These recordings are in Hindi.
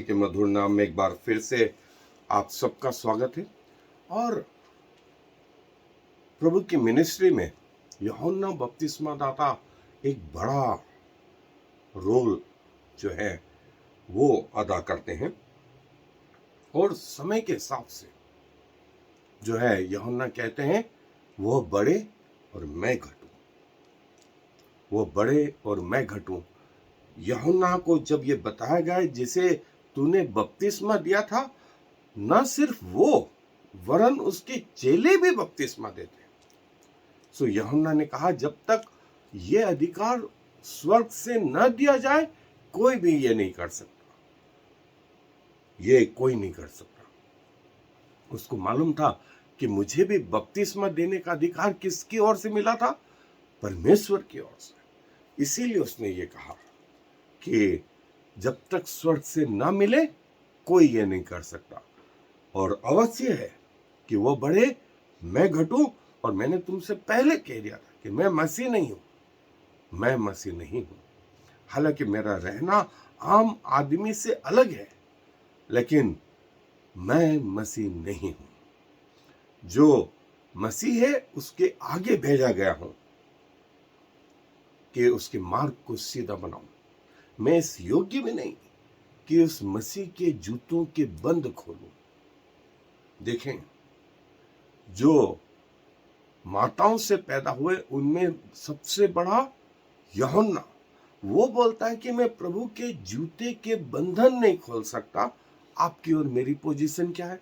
मसीह के मधुर नाम में एक बार फिर से आप सबका स्वागत है। और प्रभु की मिनिस्ट्री में यूहन्ना बपतिस्मा दाता एक बड़ा रोल जो है वो अदा करते हैं। और समय के हिसाब से जो है यूहन्ना कहते हैं वो बड़े और मैं घटूं, वो बड़े और मैं घटूं। यूहन्ना को जब ये बताया गया जिसे तूने बपतिस्मा दिया था, न सिर्फ वो वरन उसके चेले भी बपतिस्मा देते। सो यूहन्ना ने कहा जब तक ये अधिकार स्वर्ग से न दिया जाए कोई भी ये नहीं कर सकता, ये कोई नहीं कर सकता। उसको मालूम था कि मुझे भी बपतिस्मा देने का अधिकार किसकी ओर से मिला था? परमेश्वर की ओर से। इसीलिए उसने ये कहा कि जब तक स्वर्ग से ना मिले कोई ये नहीं कर सकता। और अवश्य है कि वो बढ़े मैं घटूं। और मैंने तुमसे पहले कह दिया था कि मैं मसीह नहीं हूं, मैं मसीह नहीं हूं। हालांकि मेरा रहना आम आदमी से अलग है, लेकिन मैं मसीह नहीं हूं। जो मसीह है उसके आगे भेजा गया हूं कि उसके मार्ग को सीधा बनाऊं। मैं इस योग्य भी नहीं कि उस मसीह के जूतों के बंद खोलूं। देखें, जो माताओं से पैदा हुए उनमें सबसे बड़ा यूहन्ना, वो बोलता है कि मैं प्रभु के जूते के बंधन नहीं खोल सकता। आपकी और मेरी पोजीशन क्या है?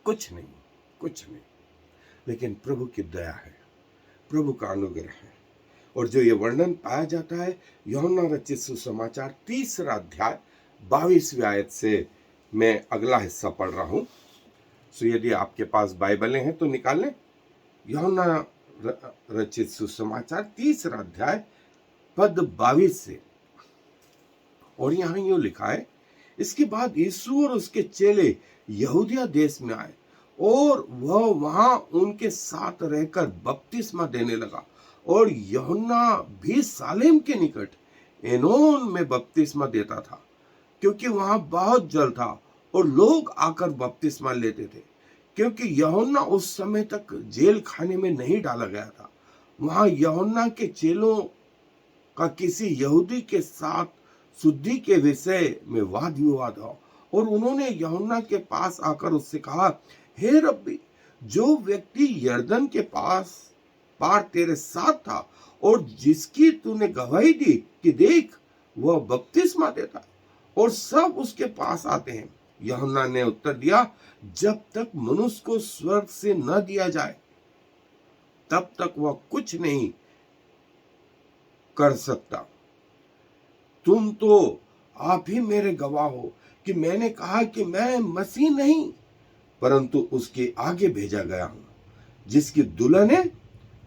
कुछ नहीं, कुछ नहीं। लेकिन प्रभु की दया है, प्रभु का अनुग्रह है। और जो ये वर्णन पाया जाता है यूहन्ना रचित सुसमाचार 3 अध्याय 22वीं आयत से मैं अगला हिस्सा पढ़ रहा हूं। सो यदि आपके पास बाइबलें हैं तो निकाल लें। यूहन्ना रचित सुसमाचार 3 अध्याय पद 22 से। और यहां यूं लिखा है, इसके बाद यीशु और उसके चेले यहूदिया देश में आए और वह वहां उनके साथ रहकर बपतिस्मा देने लगा। और यूहन्ना भी सालेम के निकट एनोन में बपतिस्मा देता था, क्योंकि वहां बहुत जल था और लोग आकर बपतिस्मा लेते थे। क्योंकि यूहन्ना उस समय तक जेल खाने में नहीं डाला गया था। वहां यूहन्ना के चेलों का किसी यहूदी के साथ शुद्धि के विषय में वाद विवाद हो, और उन्होंने यूहन्ना के पास आकर उससे कहा, हे रब्बी, जो व्यक्ति यरदन के पार तेरे साथ था और जिसकी तूने गवाही दी कि देख वह बपतिस्मा देता है और सब उसके पास आते हैं। यूहन्ना ने उत्तर दिया, जब तक मनुष्य को स्वर्ग से न दिया जाए तब तक वह कुछ नहीं कर सकता। तुम तो आप ही मेरे गवाह हो कि मैंने कहा कि मैं मसीह नहीं परंतु उसके आगे भेजा गया हूं। जिसकी दुल्हन है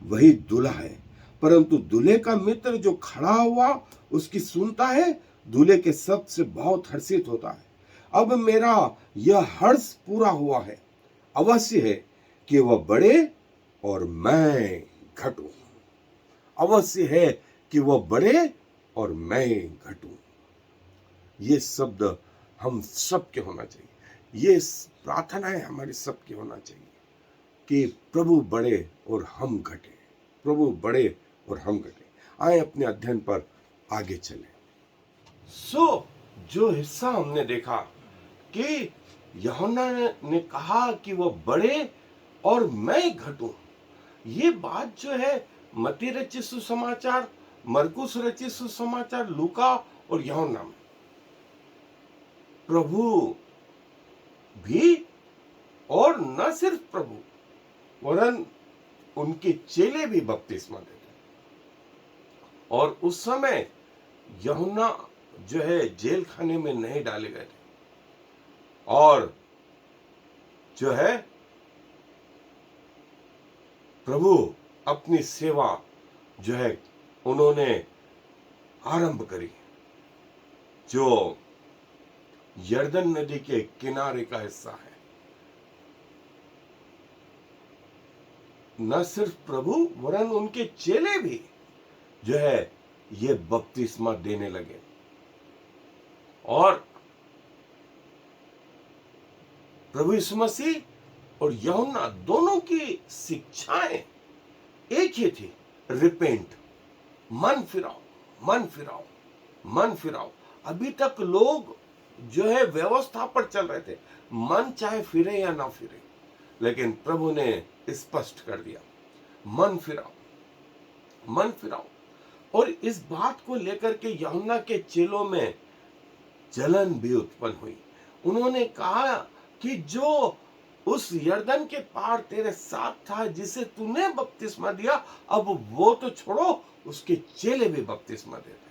वही दूल्हा है, परंतु दूल्हे का मित्र जो खड़ा हुआ उसकी सुनता है, दूल्हे के शब्द से बहुत हर्षित होता है। अब मेरा यह हर्ष पूरा हुआ है। अवश्य है कि वह बढ़े और मैं घटूं। अवश्य है कि वह बढ़े और मैं घटूं। ये शब्द हम सबके होना चाहिए, ये प्रार्थनाएं हमारी सबकी होना चाहिए कि प्रभु बढ़े और हम घटे, प्रभु बढ़े और हम घटे। आए अपने अध्ययन पर आगे चले। जो हिस्सा हमने देखा कि यूहन्ना ने कहा कि वह बढ़े और मैं घटूं, ये बात जो है मत्ती रचित सुसमाचार, मरकुस रचित सुसमाचार, लूका और यूहन्ना में प्रभु भी, और न सिर्फ प्रभु वरन उनके चेले भी बपतिस्मा देते। और उस समय यूहन्ना जो है जेल खाने में नहीं डाले गए थे, और जो है प्रभु अपनी सेवा जो है उन्होंने आरंभ करी। जो यरदन नदी के किनारे का हिस्सा है, न सिर्फ प्रभु वरन उनके चेले भी जो है ये बपतिस्मा देने लगे। और प्रभु यीशु मसीह और यूहन्ना दोनों की शिक्षाएं एक ही थी, रिपेंट, मन फिराओ, मन फिराओ, मन फिराओ। अभी तक लोग जो है व्यवस्था पर चल रहे थे, मन चाहे फिरे या ना फिरे, लेकिन प्रभु ने स्पष्ट कर दिया, मन फिराओ, मन फिराओ। और इस बात को लेकर के यूहन्ना के चेलों में जलन भी उत्पन्न हुई। उन्होंने कहा कि जो उस यरदन के पार तेरे साथ था, जिसे तूने बपतिस्मा दिया, अब वो तो छोड़ो, उसके चेले भी बपतिस्मा दे रहे।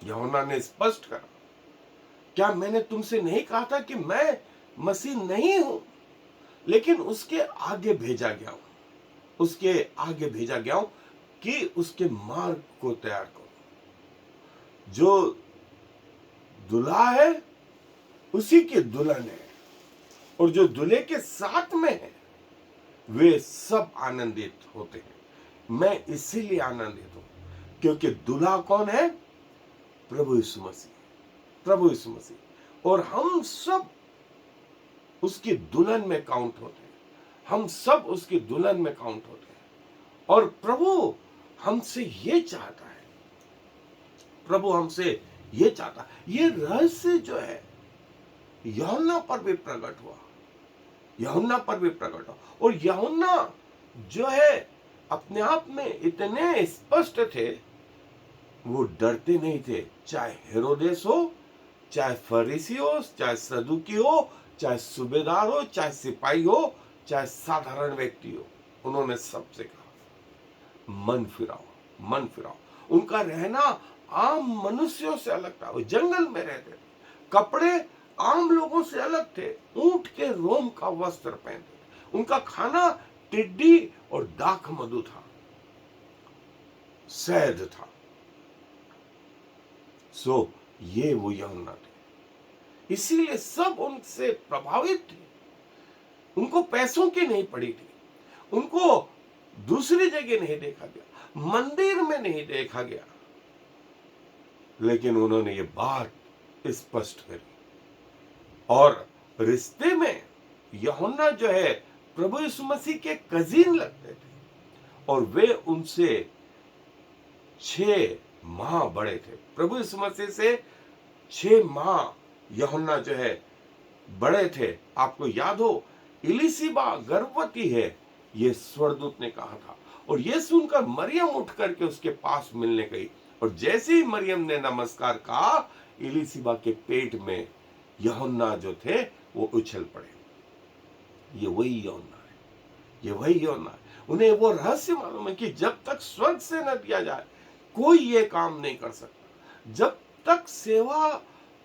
यूहन्ना ने स्पष्ट करा, क्या मैंने तुमसे नहीं कहा था कि मैं मसीह नहीं हूं, लेकिन उसके आगे भेजा गया हूं, उसके आगे भेजा गया हूं कि उसके मार्ग को तैयार करो। जो दुल्हा है उसी के दुल्हन है, और जो दूल्हे के साथ में है वे सब आनंदित होते हैं। मैं इसीलिए आनंदित हूं क्योंकि दूल्हा कौन है? प्रभु यीशु मसीह, प्रभु यीशु मसीह। और हम सब उसकी दुल्हन में काउंट होते हैं, हम सब उसकी दुल्हन में काउंट होते हैं। और प्रभु हमसे ये चाहता है, प्रभु हमसे ये चाहता है। ये रहस्य जो है यूहन्ना पर भी प्रकट हुआ, यूहन्ना पर भी प्रकट हुआ। और यूहन्ना जो है अपने आप में इतने स्पष्ट थे, वो डरते नहीं थे, चाहे हेरोदेस हो, चाहे फरीसी हो, चाहे सदुकी हो, चाहे सूबेदार हो, चाहे सिपाही हो, चाहे साधारण व्यक्ति हो। उन्होंने सबसे कहा, मन फिराओ, मन फिराओ। उनका रहना आम मनुष्यों से अलग था, वो जंगल में रहते थे, कपड़े आम लोगों से अलग थे, ऊंट के रोम का वस्त्र पहनते थे, उनका खाना टिड्डी और दाख मधु था, शहद था। ये वो यूहन्ना थे, इसीलिए सब उनसे प्रभावित थे। उनको पैसों की नहीं पड़ी थी, उनको दूसरी जगह नहीं देखा गया, मंदिर में नहीं देखा गया, लेकिन उन्होंने ये बात स्पष्ट करी। और रिश्ते में यूहन्ना जो है प्रभु यीशु मसीह के कजिन लगते थे, और वे उनसे 6 माह बड़े थे। प्रभु यीशु मसीह से 6 माह यूहन्ना जो है बड़े थे। आपको याद हो, इलिसिबा गर्भवती है, ये स्वर्गदूत ने कहा था। और ये सुनकर मरियम उठ करके उसके पास मिलने गई, और जैसे ही मरियम ने नमस्कार कहा, इलिसिबा के पेट में यूहन्ना जो थे वो उछल पड़े। ये वही यूहन्ना है, ये वही यूहन्ना है। उन्हें वो रहस्य मालूम है कि जब तक स्वर्ग से न दिया जाए कोई ये काम नहीं कर सकता। जब तक सेवा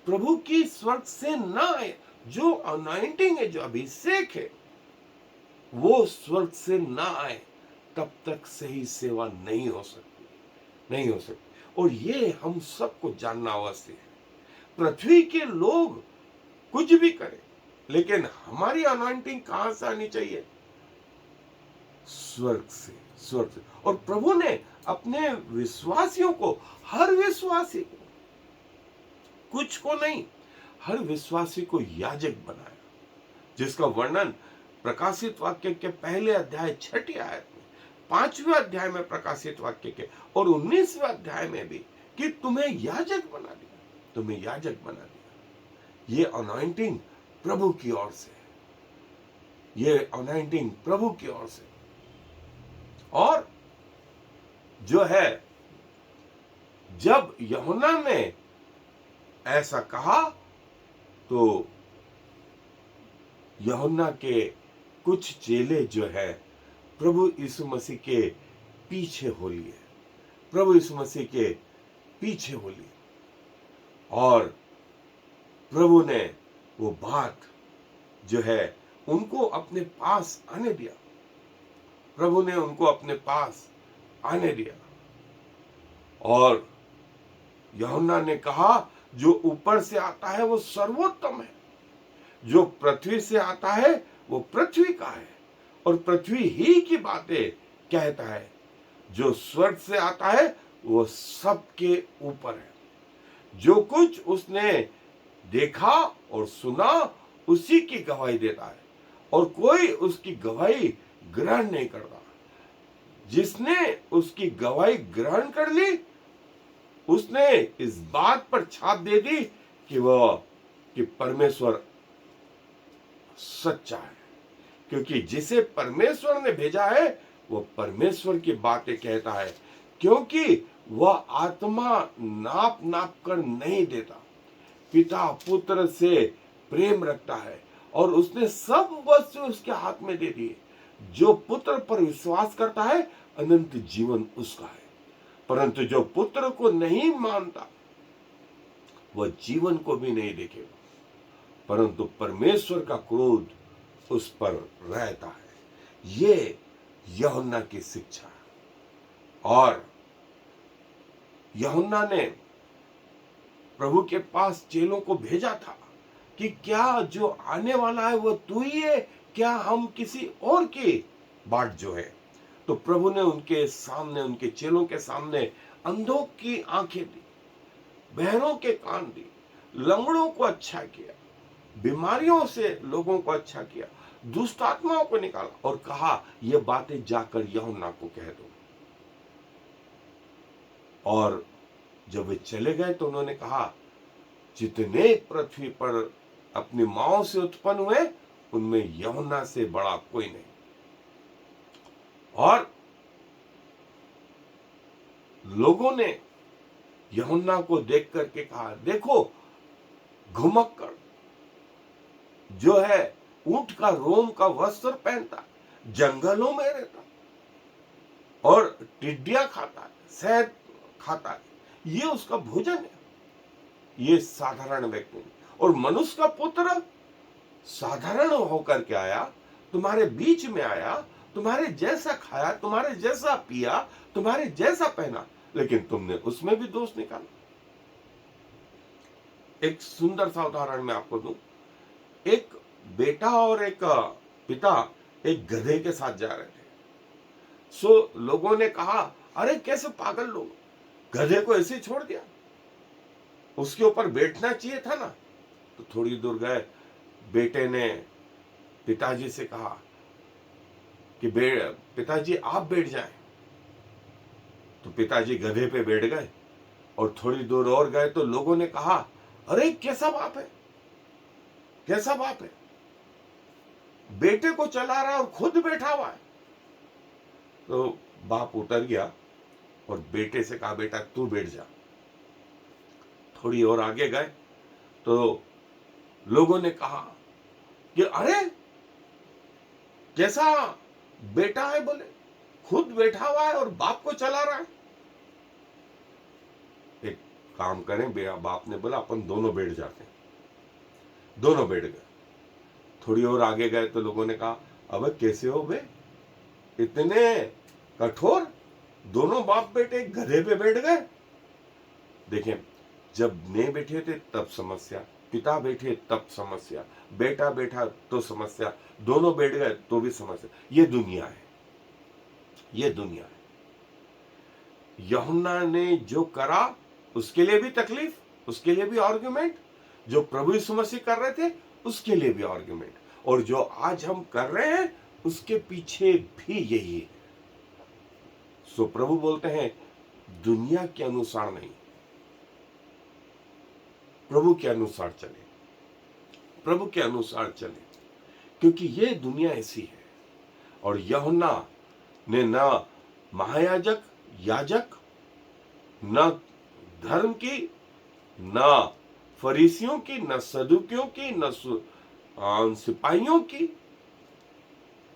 प्रभु की स्वर्ग से ना आए, जो अनॉइंटिंग है, जो अभिषेक है, वो स्वर्ग से ना आए, तब तक सही सेवा नहीं हो सकती, नहीं हो सकती। और ये हम सबको जानना आवश्यक है। पृथ्वी के लोग कुछ भी करें, लेकिन हमारी अनॉइंटिंग कहां से आनी चाहिए? स्वर्ग से, स्वर्ग से। और प्रभु ने अपने विश्वासियों को, हर विश्वासी को, कुछ को नहीं, हर विश्वासी को याजक बनाया, जिसका वर्णन प्रकाशित वाक्य के पहले अध्याय 6 आयत में, 5वें अध्याय में प्रकाशित वाक्य के, और 19वें अध्याय में भी, कि तुम्हें याजक बना दिया, तुम्हें याजक बना दिया। ये अनॉइंटिंग प्रभु की ओर से, ये अनॉइंटिंग प्रभु की ओर से। और जो है, जब यूहन्ना ने ऐसा कहा तो यूहन्ना के कुछ चेले जो है प्रभु यीशु मसीह के पीछे हो लिए, प्रभु यीशु मसीह के पीछे हो लिए। और प्रभु ने वो बात जो है उनको अपने पास आने दिया, प्रभु ने उनको अपने पास आने दिया। और यूहन्ना ने कहा, जो ऊपर से आता है वो सर्वोत्तम है, जो पृथ्वी से आता है वो पृथ्वी का है और पृथ्वी ही की बातें कहता है, जो स्वर्ग से आता है वो सबके ऊपर है। जो कुछ उसने देखा और सुना उसी की गवाही देता है और कोई उसकी गवाही ग्रहण नहीं करता। जिसने उसकी गवाही ग्रहण कर ली उसने इस बात पर छाप दे दी कि परमेश्वर सच्चा है, क्योंकि जिसे परमेश्वर ने भेजा है वो परमेश्वर की बातें कहता है, क्योंकि वह आत्मा नाप नाप कर नहीं देता। पिता पुत्र से प्रेम रखता है और उसने सब वस्तु उसके हाथ में दे दी। जो पुत्र पर विश्वास करता है अनंत जीवन उसका है, परंतु जो पुत्र को नहीं मानता वह जीवन को भी नहीं देखेगा, परंतु परमेश्वर का क्रोध उस पर रहता है। ये यूहन्ना की शिक्षा है। और यूहन्ना ने प्रभु के पास चेलों को भेजा था कि क्या जो आने वाला है वो तू ही है, क्या हम किसी और की बाट जो है। तो प्रभु ने उनके सामने, उनके चेलों के सामने अंधों की आंखें दी, बहरों के कान दी, लंगड़ों को अच्छा किया, बीमारियों से लोगों को अच्छा किया, दुष्ट आत्माओं को निकाला और कहा ये बातें जाकर यूहन्ना को कह दो। और जब वे चले गए तो उन्होंने कहा जितने पृथ्वी पर अपनी मांओं से उत्पन्न हुए उनमें यूहन्ना से बड़ा कोई नहीं। और लोगों ने यूहन्ना को देख करके कहा देखो घुमक्कड़ जो है ऊंट का रोम का वस्त्र पहनता, जंगलों में रहता और टिड्डियां खाता है, शहद खाता है, ये उसका भोजन है। ये साधारण व्यक्ति नहीं। और मनुष्य का पुत्र साधारण होकर के आया, तुम्हारे बीच में आया, तुम्हारे जैसा खाया, तुम्हारे जैसा पिया, तुम्हारे जैसा पहना, लेकिन तुमने उसमें भी दोष निकाला। एक सुंदर सा उदाहरण मैं आपको दूं। एक बेटा और एक पिता एक गधे के साथ जा रहे थे। लोगों ने कहा अरे कैसे पागल लोग, गधे को ऐसे छोड़ दिया, उसके ऊपर बैठना चाहिए था ना। तो थोड़ी दूर गए, बेटे ने पिताजी से कहा कि पिताजी आप बैठ जाएं। तो पिताजी गधे पे बैठ गए और थोड़ी दूर और गए तो लोगों ने कहा अरे कैसा बाप है, कैसा बाप है, बेटे को चला रहा है और खुद बैठा हुआ है। तो बाप उतर गया और बेटे से कहा बेटा तू बैठ जा। थोड़ी और आगे गए तो लोगों ने कहा कि अरे कैसा बेटा है, बोले खुद बैठा हुआ है और बाप को चला रहा है। एक काम करें, बाप ने बोला अपन दोनों बैठ जाते हैं। दोनों बैठ गए। थोड़ी और आगे गए तो लोगों ने कहा अबे कैसे हो बे, इतने कठोर, दोनों बाप बेटे गधे पे बैठ गए। देखें, जब नहीं बैठे थे तब समस्या, पिता बैठे तब समस्या, बेटा बैठा तो समस्या, दोनों बैठ गए तो भी समस्या। ये दुनिया है, ये दुनिया है। यूहन्ना ने जो करा उसके लिए भी तकलीफ, उसके लिए भी आर्गुमेंट, जो प्रभु यीशु मसीह कर रहे थे उसके लिए भी आर्गुमेंट, और जो आज हम कर रहे हैं उसके पीछे भी यही है। सो प्रभु बोलते हैं दुनिया के अनुसार नहीं, प्रभु के अनुसार चले, प्रभु के अनुसार चले, क्योंकि ये दुनिया ऐसी है। और यूहन्ना ने न महायाजक याजक, न धर्म की, न फरीसियों की, न सदुकियों की, न सिपाहियों की,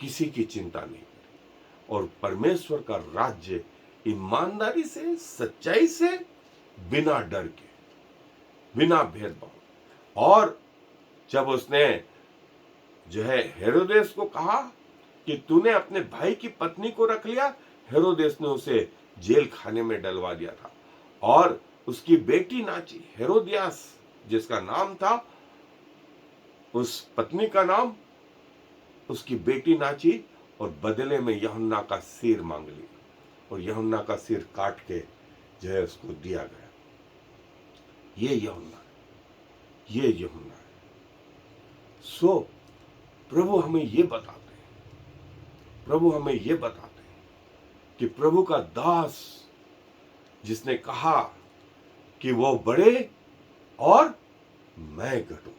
किसी की चिंता नहीं करी, और परमेश्वर का राज्य ईमानदारी से, सच्चाई से, बिना डर के, बिना भेदभाव। और जब उसने जो है हेरोदेस को कहा कि तूने अपने भाई की पत्नी को रख लिया, हेरोदेस ने उसे जेल खाने में डलवा दिया था। और उसकी बेटी नाची, हेरोदियास जिसका नाम था, उस पत्नी का नाम, उसकी बेटी नाची और बदले में यूहन्ना का सिर मांग लिया, और यूहन्ना का सिर काट के जो है उसको दिया गया। ये यूहन्ना है। सो प्रभु हमें ये बताते हैं कि प्रभु का दास जिसने कहा कि वो बढ़े और मैं घटूं,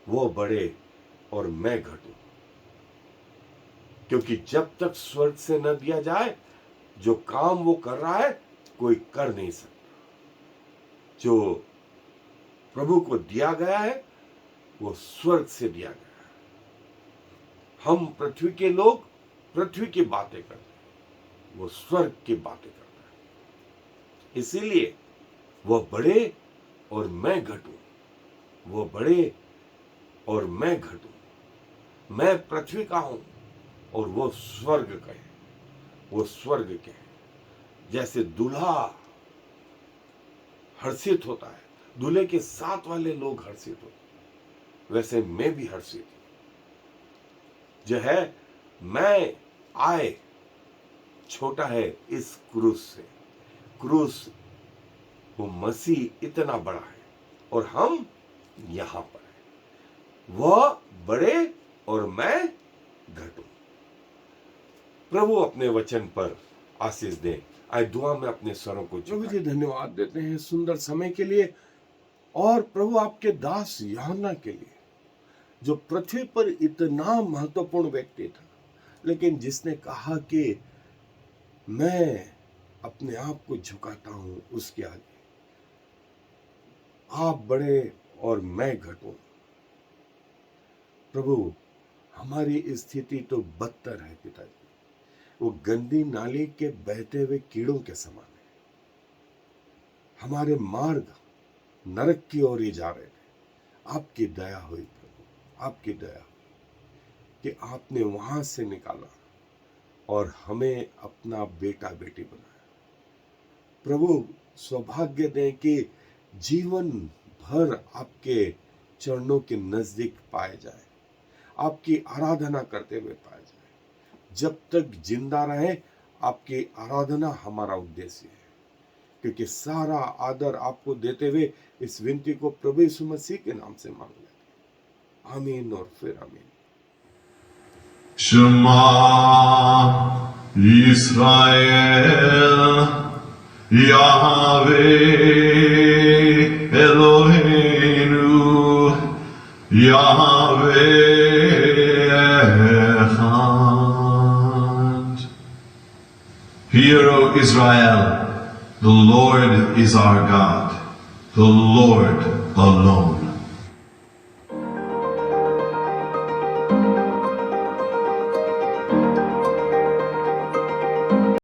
वो बढ़े और मैं घटूं, क्योंकि जब तक स्वर्ग से न दिया जाए जो काम वो कर रहा है कोई कर नहीं सकता। जो प्रभु को दिया गया है वो स्वर्ग से दिया गया है। हम पृथ्वी के लोग पृथ्वी की बातें करते हैं, वो स्वर्ग की बातें करते हैं। इसीलिए वो बढ़े और मैं घटूं, वो बढ़े और मैं घटूं। मैं पृथ्वी का हूं और वो स्वर्ग का है, वो स्वर्ग के हैं। जैसे दूल्हा हर्षित होता है, दूल्हे के साथ वाले लोग हर्षित होते हैं, वैसे मैं भी हर्षित हूं। जो है मैं आए छोटा है इस क्रूस से। क्रूस वो मसीह इतना बड़ा है और हम यहां पर है। वह बढ़े और मैं घटूं। प्रभु अपने वचन पर आशीष दे। आए दुआ में अपने स्वरों को प्रभु जी धन्यवाद देते हैं सुंदर समय के लिए, और प्रभु आपके दास यूहन्ना के लिए जो पृथ्वी पर इतना महत्वपूर्ण व्यक्ति था, लेकिन जिसने कहा कि मैं अपने आप को झुकाता हूं उसके आगे, आप बढ़े और मैं घटूं। प्रभु हमारी स्थिति तो बदतर है पिताजी, वो गंदी नाली के बहते हुए कीड़ों के समान है। हमारे मार्ग नरक की ओर ही जा रहे थे। आपकी दया हुई प्रभु, आपकी दया कि आपने वहां से निकाला और हमें अपना बेटा बेटी बनाया। प्रभु सौभाग्य दें कि जीवन भर आपके चरणों के नजदीक पाए जाए, आपकी आराधना करते हुए पाए जाए। जब तक जिंदा रहे आपकी आराधना हमारा उद्देश्य है, क्योंकि सारा आदर आपको देते हुए इस विनती को प्रभु यीशु मसीह के नाम से मांग लेते हैं। आमीन और फिर आमीन। Shema Yisrael Yahweh Eloheinu Yahweh Echad. Hear, O Israel, the Lord is our God, the Lord alone.